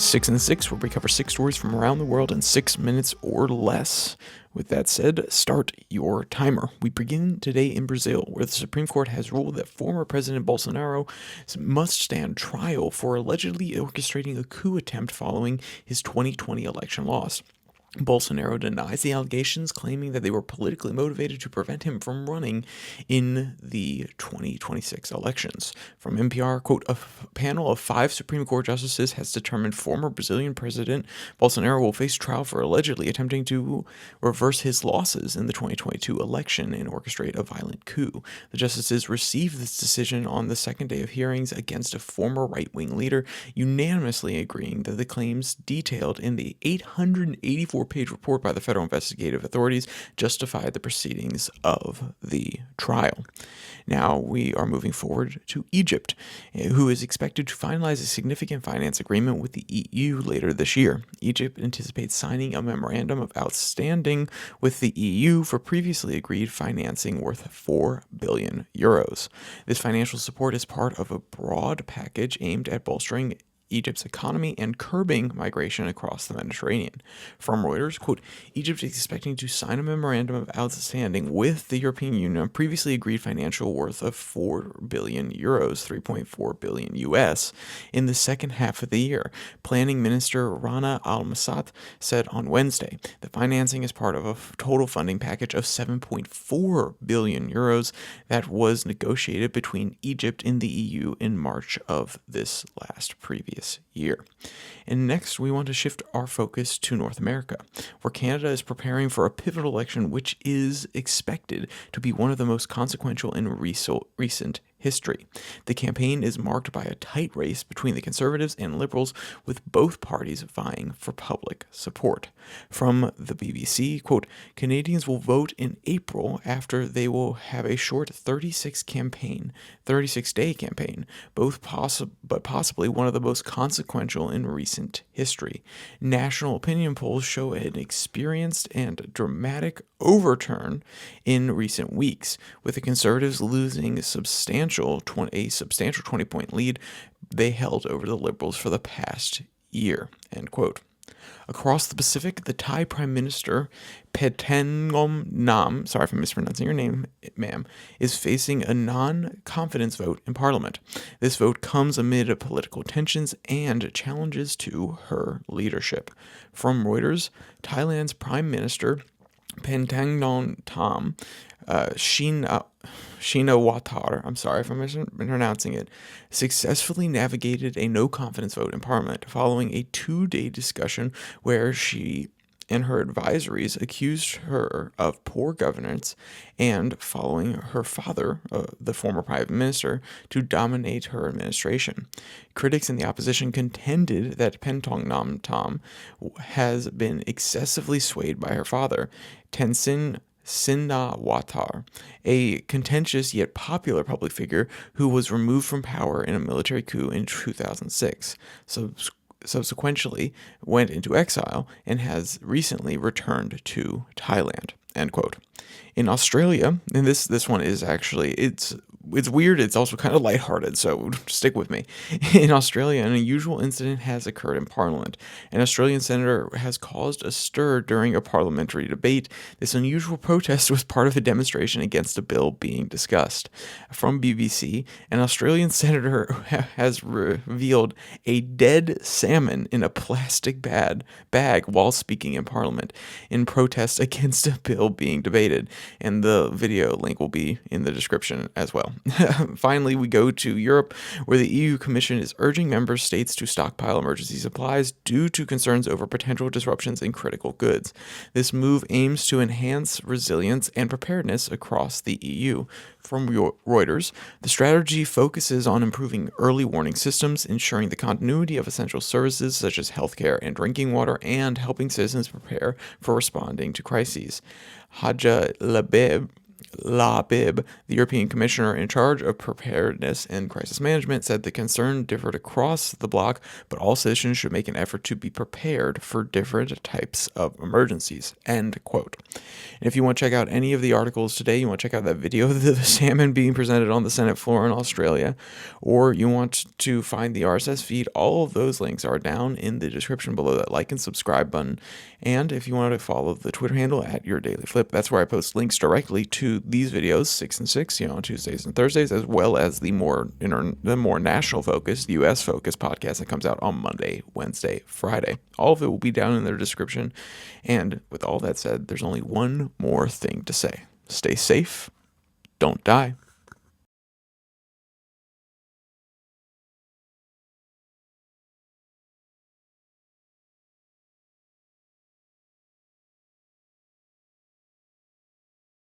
6 and 6, where we cover 6 stories from around the world in 6 minutes or less. With that said, start your timer. We begin today in Brazil, where the Supreme Court has ruled that former President Bolsonaro must stand trial for allegedly orchestrating a coup attempt following his 2020 election loss. Bolsonaro denies the allegations, claiming that they were politically motivated to prevent him from running in the 2026 elections. From NPR, quote, a panel of 5 Supreme Court justices has determined former Brazilian President Bolsonaro will face trial for allegedly attempting to reverse his losses in the 2022 election and orchestrate a violent coup. The justices received this decision on the second day of hearings against a former right-wing leader, unanimously agreeing that the claims detailed in the 884-page report by the federal investigative authorities justified the proceedings of the trial. Now we are moving forward to Egypt, who is expected to finalize a significant finance agreement with the EU later this year. Egypt anticipates signing a memorandum of outstanding with the EU for previously agreed financing worth 4 billion euros. This financial support is part of a broad package aimed at bolstering Egypt's economy and curbing migration across the Mediterranean. From Reuters, quote, Egypt is expecting to sign a memorandum of outstanding with the European Union, previously agreed financial worth of 4 billion euros, 3.4 billion US, in the second half of the year. Planning Minister Rana Al-Massat said on Wednesday the financing is part of a total funding package of 7.4 billion euros that was negotiated between Egypt and the EU in March of this previous year. And next, we want to shift our focus to North America, where Canada is preparing for a pivotal election which is expected to be one of the most consequential in recent history. The campaign is marked by a tight race between the Conservatives and Liberals, with both parties vying for public support. From the BBC, quote, Canadians will vote in April after they will have a short 36-day campaign, but possibly one of the most consequential in recent history. National opinion polls show an experienced and dramatic overturn in recent weeks, with the Conservatives losing a substantial 20-point lead they held over the Liberals for the past year, end quote. Across the Pacific, the Thai Prime Minister Paetongtarn Nam, sorry if I'm mispronouncing your name, ma'am, is facing a non-confidence vote in Parliament. This vote comes amid political tensions and challenges to her leadership. From Reuters, Thailand's Prime Minister Paetongtarn Shinawatra, I'm sorry if I'm mispronouncing it, successfully navigated a no-confidence vote in Parliament following a 2-day discussion where she and her advisories accused her of poor governance and following her father, the former prime minister, to dominate her administration. Critics in the opposition contended that Paetongtarn has been excessively swayed by her father, Tenzin Shinawatra, a contentious yet popular public figure who was removed from power in a military coup in 2006. Subsequently went into exile and has recently returned to Thailand, end quote. In Australia, and this one is actually, it's weird, it's also kind of lighthearted, so stick with me. In Australia, an unusual incident has occurred in Parliament. An Australian senator has caused a stir during a parliamentary debate. This unusual protest was part of a demonstration against a bill being discussed. From BBC, an Australian senator has revealed a dead salmon in a plastic bag while speaking in Parliament in protest against a bill being debated, and the video link will be in the description as well. Finally, we go to Europe, where the EU Commission is urging member states to stockpile emergency supplies due to concerns over potential disruptions in critical goods. This move aims to enhance resilience and preparedness across the EU. From Reuters, the strategy focuses on improving early warning systems, ensuring the continuity of essential services such as healthcare and drinking water, and helping citizens prepare for responding to crises. Haja Labib, the European Commissioner in charge of preparedness and crisis management, said the concern differed across the bloc, but all citizens should make an effort to be prepared for different types of emergencies, end quote. And if you want to check out any of the articles today, you want to check out that video of the salmon being presented on the Senate floor in Australia, or you want to find the RSS feed, all of those links are down in the description below that like and subscribe button. And if you want to follow the Twitter handle at Your Daily Flip, that's where I post links directly to these videos, 6 and 6, on Tuesdays and Thursdays, as well as the more national focused, US focused podcast that comes out on Monday, Wednesday, Friday. All of it will be down in the description. And with all that said, there's only one more thing to say. Stay safe, don't die.